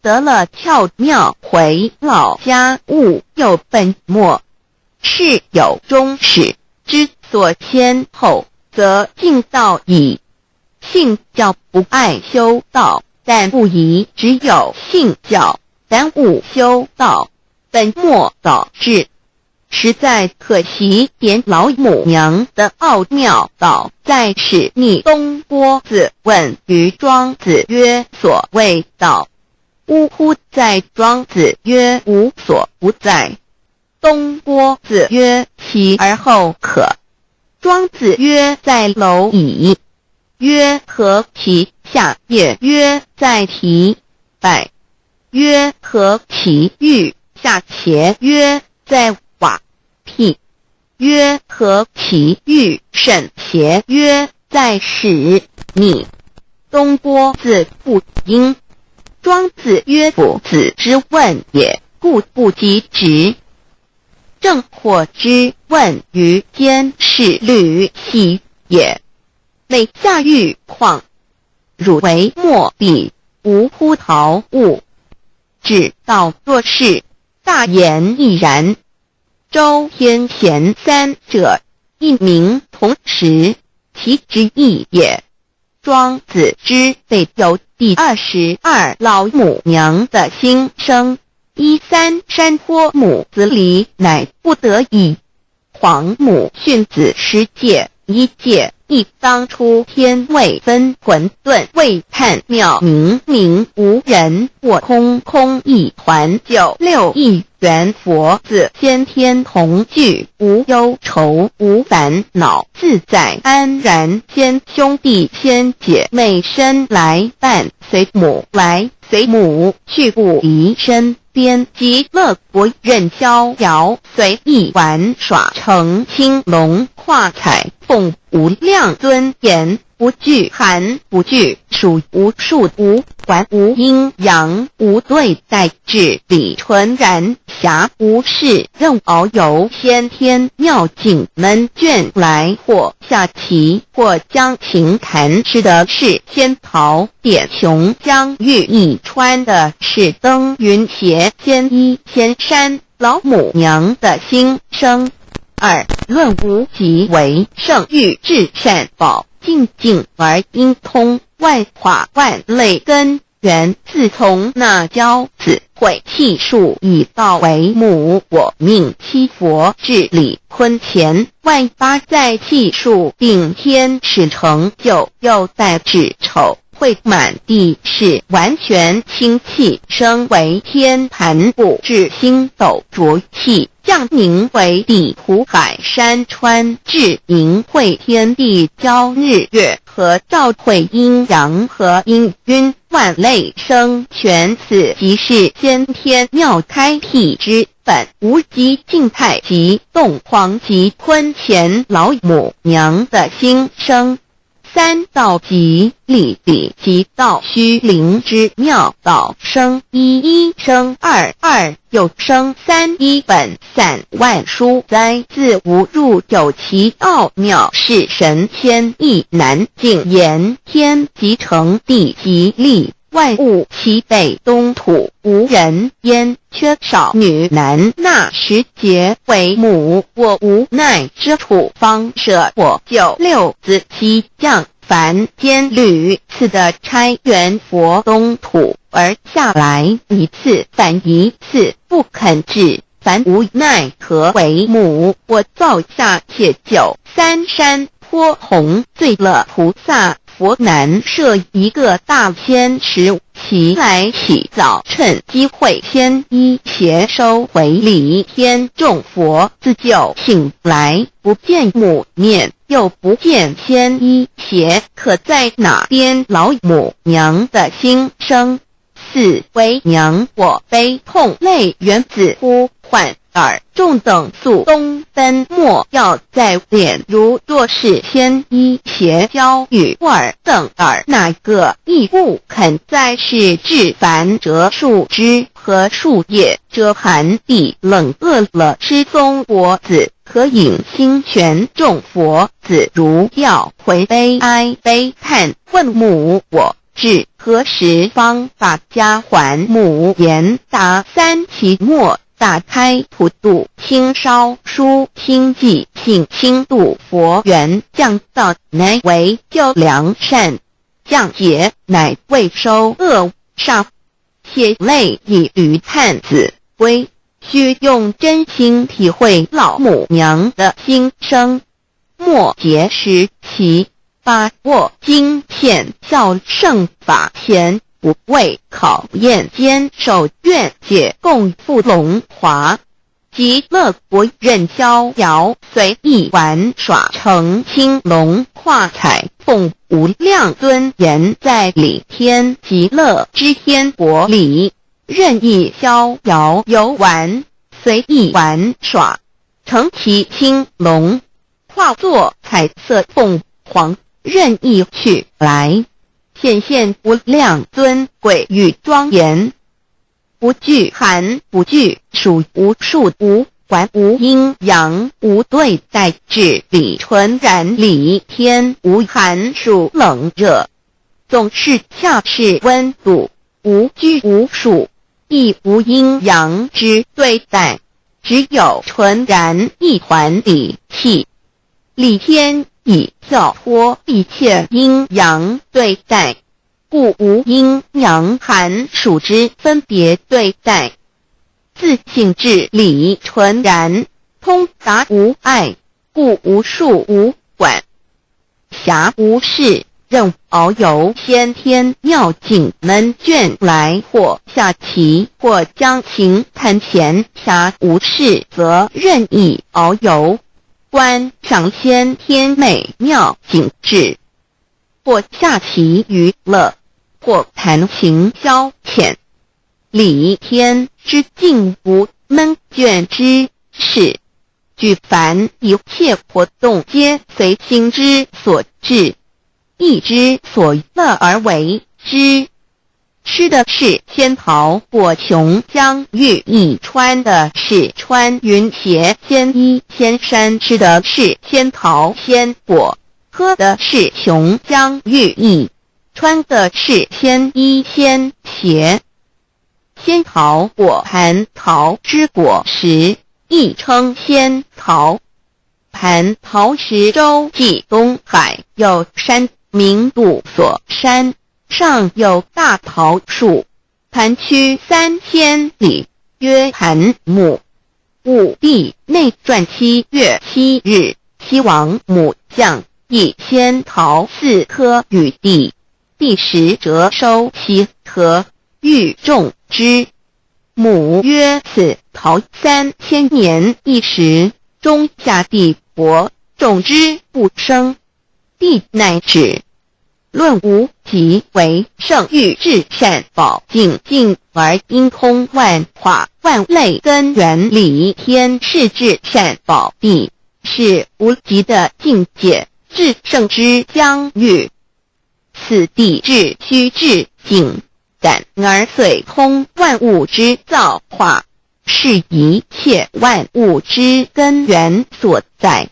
得了巧妙，回老家务有本末，事有终始，之所先后，则近道矣。信教不爱修道，但不宜只有信教，耽误修道，本末倒置。实在可惜，点老母娘的奥妙道在使逆东郭子问于庄子曰：所谓道，呜呼！在庄子曰：无所不在。东郭子曰：其而后可。庄子曰：在蝼蚁。曰：何其？下也。曰：在蹄。百。曰：何其欲？下且。曰：在瓦。辟。曰：何其欲？甚邪。曰：在始。逆。东郭子不应。庄子曰：夫子之问也，故不及直。正火之问于监视律兮也。每下狱况，汝为莫彼，无乎陶物。指道若是，大言亦然。周天贤三者，一名同时，其之义也。庄子之备有第22老母娘的心声，依三山坡母子礼，乃不得已。皇母训子10戒，1戒亦当初天未分，混沌未判，渺冥冥无人，我空空一团。96亿元佛子，先天同聚，无忧愁无烦恼，自在安然。先兄弟先姐妹生来伴，随母来随母去，不离身边。极乐国任逍遥，随意玩耍，成青龙画彩凤，无量尊严，不惧寒不惧暑，无数无管无阴阳，无对待，至理纯然，暇无事任遨游。先天妙境门卷来，或下棋，或将琴弹，吃的是仙桃，点琼将玉一穿的是登云鞋，仙衣仙山。老母娘的心声。2. 论无极为圣域，至善宝，静静而应通，万化万类根源。自从那骄子会气数以道为母，我命七佛治理坤乾，万八在气数定天始成就，又待至丑会满地是完全清气，升为天盘部，至星斗浊气，降凝为地湖海山川，至凝会天地交日月和照会阴阳和阴晕，万类生全。此即是先天妙开辟之本，无极静态及动狂及坤乾老母娘的心声。3. 道即理理即道虚灵之妙道，生一生二又生3，一本散万殊哉，自无入有其奥妙，是神仙亦难尽言。天即成，地即立，万物其北东土，无人焉，缺少女男，纳10节为母，我无奈之处，方舍我96子西降凡间屡次的差援佛东土，而下来一次反一次，不肯治，凡无奈何为母，我造下且93山坡弘罪了菩萨，佛难设一个大仙池，其来起早，趁机会先一邪收回礼，天众佛自就醒来，不见母面，又不见先一邪，可在哪边？老母娘的心声。4. 为娘我悲痛泪源子呼唤耳众等宿东奔，莫要在脸，如若是先一邪交与耳等耳，哪个亦不肯在世至凡折树枝和树叶，遮寒地冷，饿了吃松果子，可饮清泉，众佛子如要回悲哀悲叹，问母我至何时方把家还母？言答3期末，打开普渡清烧书清寂性清度佛缘降道，乃为救良善，降解乃为收恶煞，血泪以于探子归。须用真心体会老母娘的心声，末节时期，把握经片效圣法前，不畏考验，坚守愿解共赴龙华，极乐国任逍遥，随意玩耍，成青龙跨彩凤，无量尊严在里天极乐之天国里，任意逍遥游玩，随意玩耍，成其青龙，化作彩色凤凰，任意去来，显现无量尊贵与庄严，不惧寒，不惧暑，无数无管，无阴阳，无对待治理，纯然理天，无寒暑冷热，总是恰是温度，无拘无束，亦无阴阳之对待，只有纯然一团理气。理天以跳脱一切阴阳对待，故无阴阳寒暑之分别对待，自性至理纯然，通达无碍，故无束无管，暇无事，任遨游先天妙境门卷来，或下棋，或将琴弹前，暇无事则任意遨游，观赏先天美妙景致，或下棋娱乐，或弹琴消遣。理天之境无闷倦之事，举凡一切活动皆随心之所至，意之所乐而为之。吃的是仙桃果琼浆玉液，穿的是穿云鞋仙衣仙衫，吃的是仙桃仙果，喝的是琼浆玉液，穿的是仙衣仙鞋。仙桃果蟠桃之果实，亦称仙桃。蟠桃实洲际东海有山名度所山，上有大桃树，盘曲3000里，曰蟠木。武帝内传7月7日，西王母降以仙桃4颗与帝，帝时折收其核，欲种之。母曰：此桃3000年一时，终下地薄，种之不生。帝乃止。论无极为圣欲至善宝净净而因空万化万类根源理天是至善宝地，是无极的境界，至圣之疆域。此地至虚至境，感而遂通万物之造化，是一切万物之根源所在。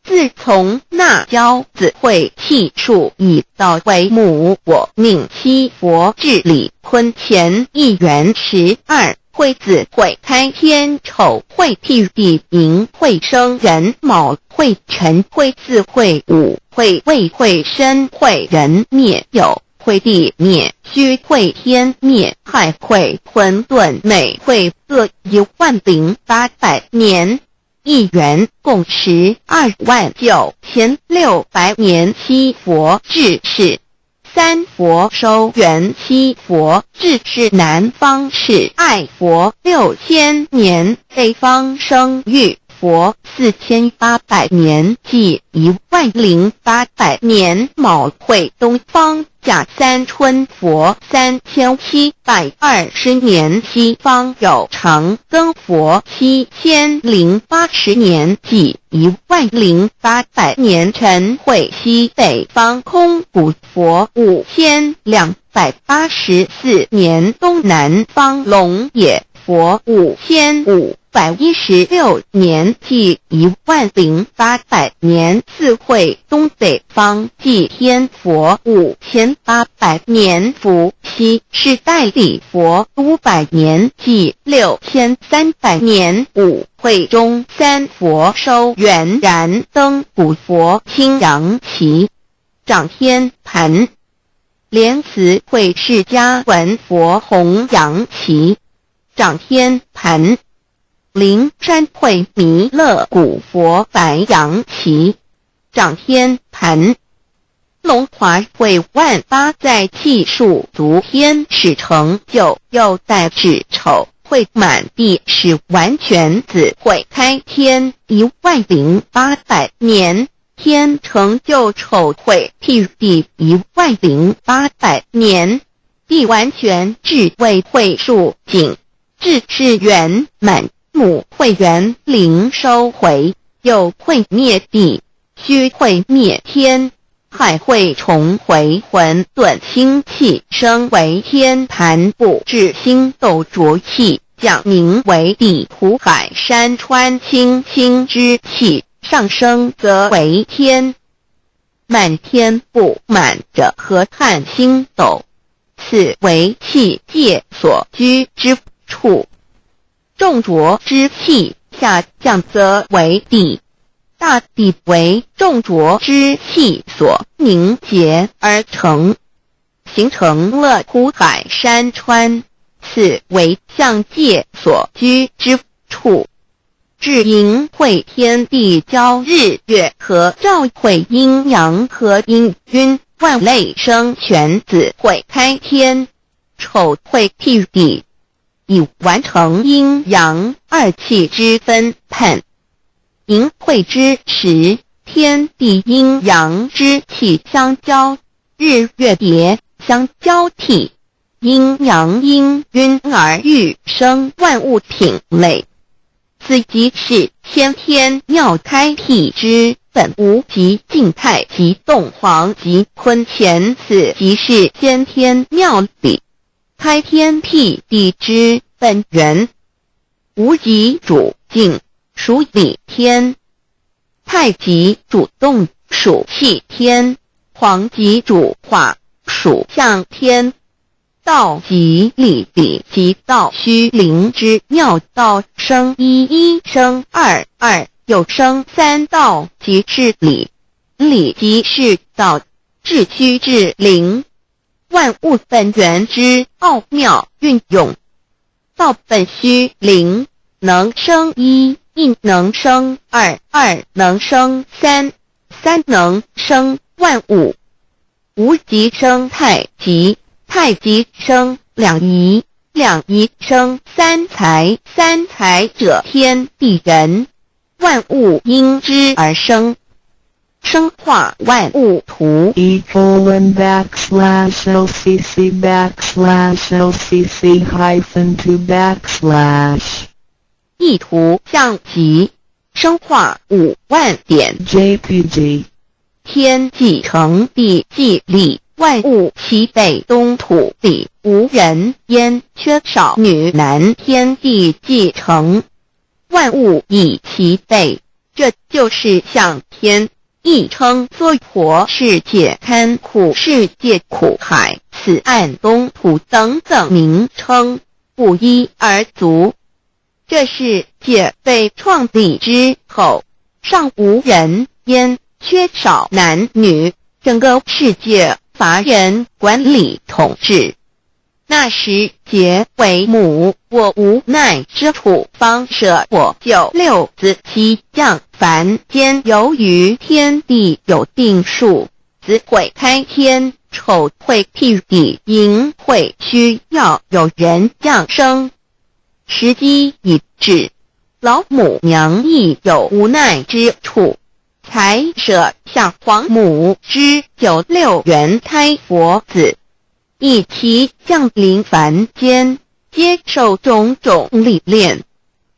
自从那骄子会气数以道为母，我命七佛治理坤乾1元12，会子会开天丑，会替地寅，会生人卯，会辰会巳，会午，会未，会申，会人灭酉，会地灭戌，会天灭亥，会混沌昧，会各10800年。1元共129600年，七佛治世。3佛收元，7佛治世。南方是爱佛6000年，北方生玉佛4800年，即10800年。卯会东方甲三春佛3720年，西方有长庚佛7080年，即10800年。辰会西北方空谷佛5284年，东南方龙野佛5500 516年即10800年，四会东北方祭天佛5800年，伏羲是代理佛500年即6300年，五会中三佛收元然灯古佛青阳旗，掌天盘。莲慈会释迦文佛红阳旗，掌天盘。灵山会弥勒古佛白阳旗，掌天盘。龙华会万八在气数足天使成就，又代指丑会满地是完全子会开天10800年，天成就丑会替地10800年，地完全智慧会数景，智是圆满，母会圆灵收回，又会灭地，虚会灭天，海会重回混沌清气，生为天盘布置星斗浊气，讲名为地土海山川清清之气，上升则为天。满天布满着河汉星斗，此为气界所居之处。重浊之气下降则为地，大地为重浊之气所凝结而成，形成了土海山川，此为象界所居之处。至阴会天地交日月和照会阴阳和阴均，万类生全子会开天，丑会替地，以完成阴阳二气之分判。寅会之时，天地阴阳之气相交，日月叠相交替，阴阳阴均而育生万物品类。此即是先天妙开辟之本无极静态即动黄即坤乾，此即是先天妙理开天辟地之本源。无极主静，属理天；太极主动，属气天；黄极主化，属象天。道即理理即道虚灵之妙道，生一一生二二，又生三道，即是理。理即是道，至虚至灵，万物本源之奥妙运用。道本虚灵，能生一，一能生二，二能生三，三能生万物。无极生太极，太极生两仪，两仪生三才，三才者天地人，万物因之而生，生化万物图。e://LCC_LCC_2/ 意图象极，生化5万点 JPG。天既成地既立，万物其北东土地，无人焉，缺少女男，天地既成，万物以其北，这就是象天。亦称作婆世界、堪苦世界、苦海、此岸东土等等名称，不一而足。这世界被创立之后，尚无人焉，缺少男女，整个世界乏人管理统治。那时桀为母，我无奈之处，方舍我救六子七将。凡间由于天地有定数，子会开天，丑会替地，寅会需要有人降生。时机已至，老母娘亦有无奈之处，才舍下皇母之96元胎佛子，以其降临凡间，接受种种历练，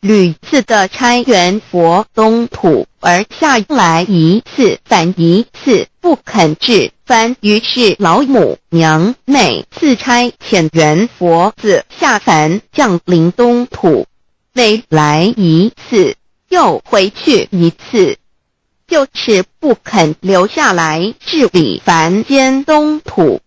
屡次的差援佛东土，而下来一次反一次不肯治番，于是老母娘每次差遣援佛子下凡降临东土，每来一次，又回去一次，就是不肯留下来治理凡间东土。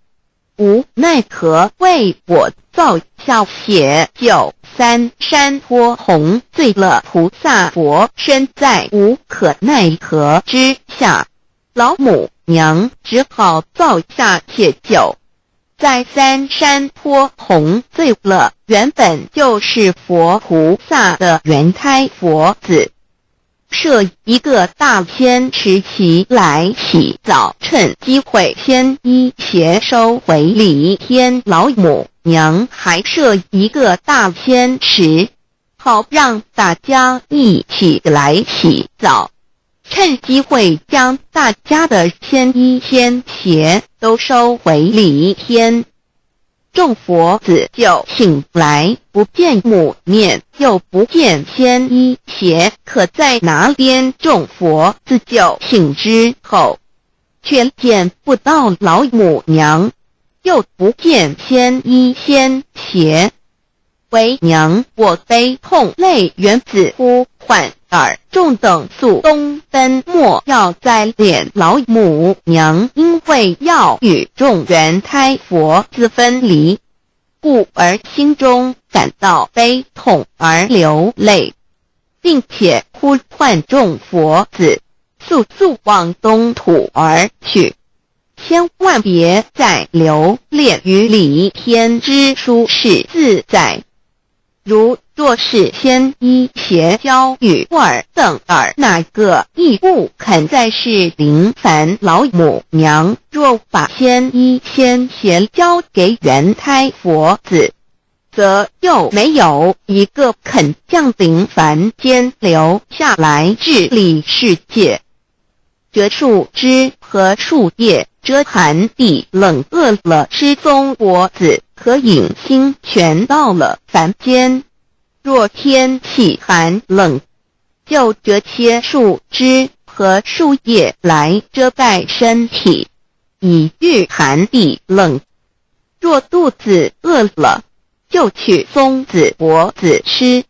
无奈何为我造下血酒三山泼红，醉了菩萨佛，身在无可奈何之下，老母娘只好造下血酒，在三山泼红醉了原本就是佛菩萨的圆胎佛子，设一个大仙池期来洗澡，趁机会先衣邪收回礼天老母娘，还设一个大仙池，好让大家一起来洗澡，趁机会将大家的仙衣仙鞋都收回礼天。众佛子就醒来，不见母面，又不见仙衣鞋，可在哪边？众佛子就醒之后，却见不到老母娘，又不见仙衣仙鞋。为娘，我悲痛泪源自呼唤耳，众等速东奔，莫要再敛老母娘，因为要与众圆胎佛子分离，故而心中感到悲痛而流泪，并且呼唤众佛子速速往东土而去，千万别再留恋于礼天之舒适自在。若是仙衣鞋交与尔等儿，哪个亦不肯再是临凡老母娘？若把仙衣仙鞋交给圆胎佛子，则又没有一个肯降临凡间留下来治理世界。这树枝和树叶遮寒地冷，饿了吃松果子，可引心全到了凡间。若天气寒冷，就折些树枝和树叶来遮盖身体，以御寒地冷。若肚子饿了，就取松子果子吃；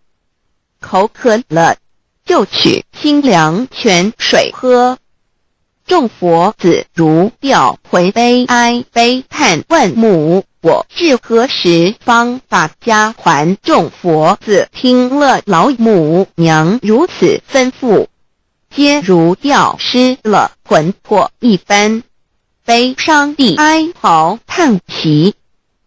口渴了，就取清凉泉水喝。众佛子如调回悲哀悲叹，问母我至何时方把家还？众佛子听了老母娘如此吩咐，皆如吊失了魂魄一般，悲伤地哀嚎叹息，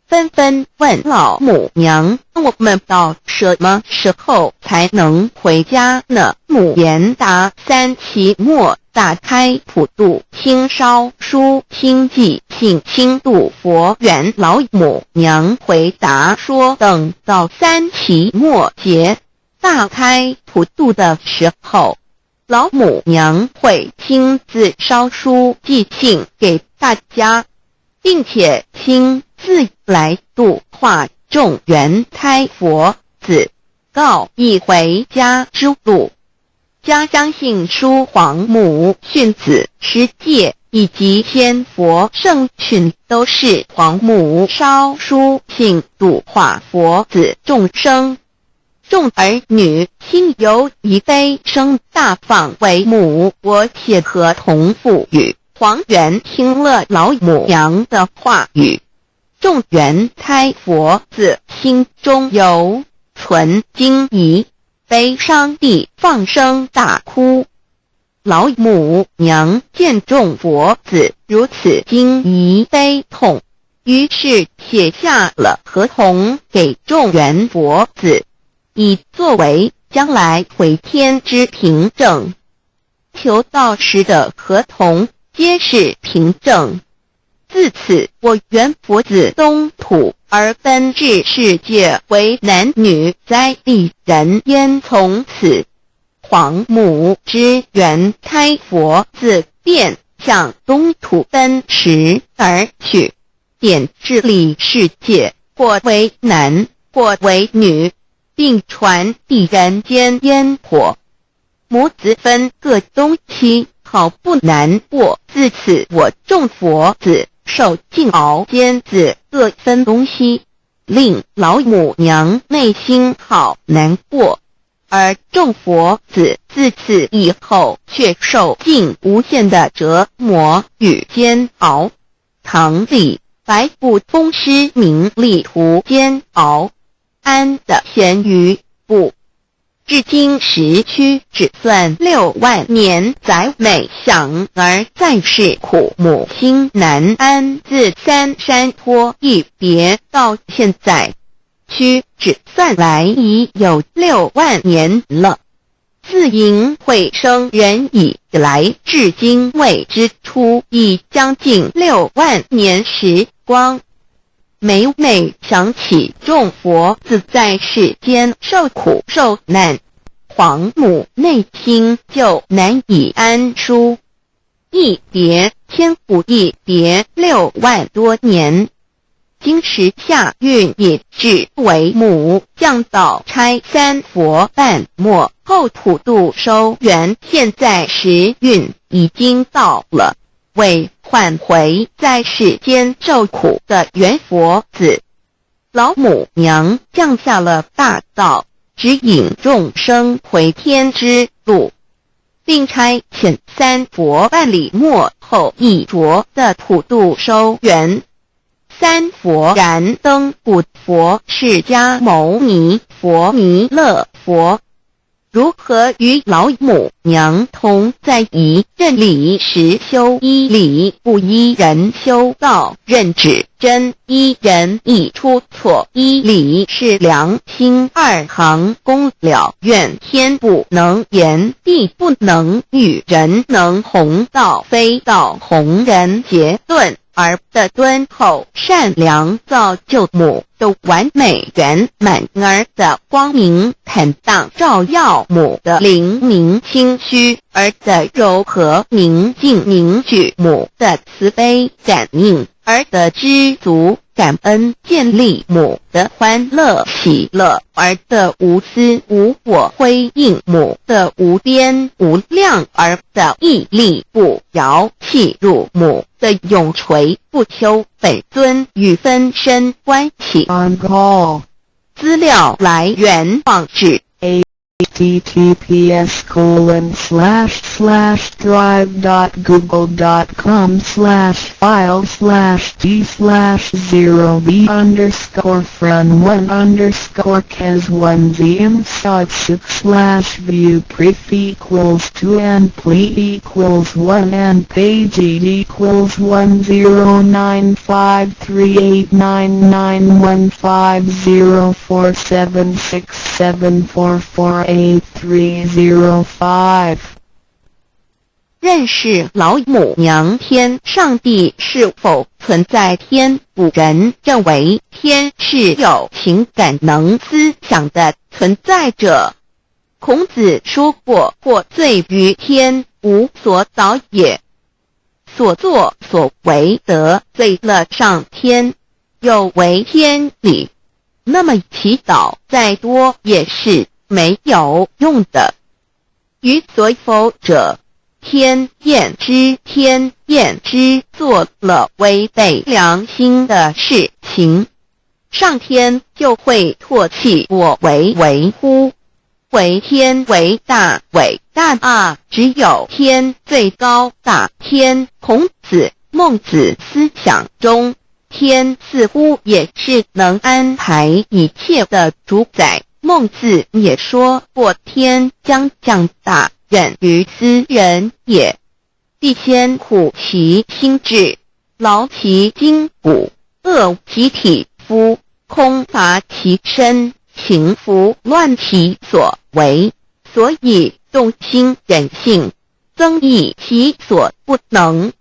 纷纷问老母娘：我们到什么时候才能回家呢？母言答：三期末打开普度清烧书清寂信清度佛缘。老母娘回答说，等到三期末节大开普度的时候，老母娘会亲自烧书寄信给大家，并且亲自来度化众圆胎佛子，告一回家之路。家相信书皇母训子持戒以及仙佛圣训，都是皇母烧书信度化佛子众生。众儿女心有一悲生大放为母，我写合同赋予。皇元听了老母娘的话语，众圆胎佛子心中有存惊疑，悲伤地放声大哭。老母娘见众佛子如此惊疑悲痛，于是写下了合同给众圆佛子，以作为将来回天之凭证。求道时的合同皆是凭证。自此，我圆佛子东土而奔至世界为男女在地人焉。从此，皇母之圆胎佛子便向东土奔驰而去，点治理世界，或为男，或为女，并传递人间烟火。母子分各东西，好不难过。自此，我众佛子受尽熬尖子各分东西，令老母娘内心好难过。而众佛子自此以后却受尽无限的折磨与煎熬。唐李白不风师名利图煎熬，安得闲于不？至今时区只算6万年载每想而在世苦母心难安，自三山托一别到现在，区只算来已有6万年了。自寅会生人以来至今未知出，已将近6万年时光。每每想起众佛子在世间受苦受难，皇母内心就难以安舒。一别千古，一别6万多年。今时夏运也至为母降道差三佛半末后普度收圆，现在时运已经到了，为换回在世间受苦的圆佛子，老母娘降下了大道，指引众生回天之路，并差遣三佛半里末后一着的普度收圆。三佛燃灯古佛释迦牟尼佛弥勒佛，如何与老母娘同在一任理时修一理，不依人修道，任指真一人一出错，一理是良心2行功了，愿天不能言，地不能喻，人能弘道，非道弘人结论。而的敦厚善良造就母的完美圆满，儿的光明坦荡照耀母的灵明清虚，儿的柔和宁静凝聚母的慈悲感应，儿的知足感恩建立母的欢乐喜乐，儿的无私无我辉映母的无边无量，儿的屹立不摇弃入母的永垂不朽本尊与分身关系。 On call. 资料来源网址https://drive.google.com/file/d/0b_cas1z_view pref equals 2 and plea equals 1 and page 8 equals 1093389914764767448305。认识老母娘天上帝是否存在天？古人认为天是有情感能思想的存在者。孔子说过，或罪于天，无所导也。所作所为得罪了上天，有违天理，那么祈祷再多也是没有用的。于所否者，天厌之，天厌之，做了违背良心的事情，上天就会唾弃我为乎？为天为大，伟大啊！只有天最高大。天，孔子、孟子思想中，天似乎也是能安排一切的主宰。孟子也说过，天将降大任于斯人也，必先苦其心志，劳其筋骨，饿其体肤，空乏其身，情拂乱其所为，所以动心忍性，增益其所不能。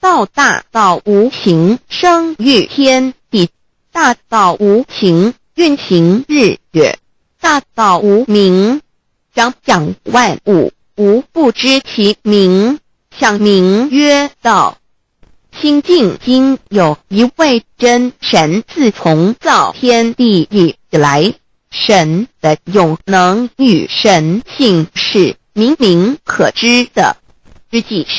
道大道无形，生育天地；大道无情，运行日月；大道无名，掌讲万物，无不知其名，想名曰道。心经今有一位真神，自从造天地以来，神的永能与神性是明明可知的。日记是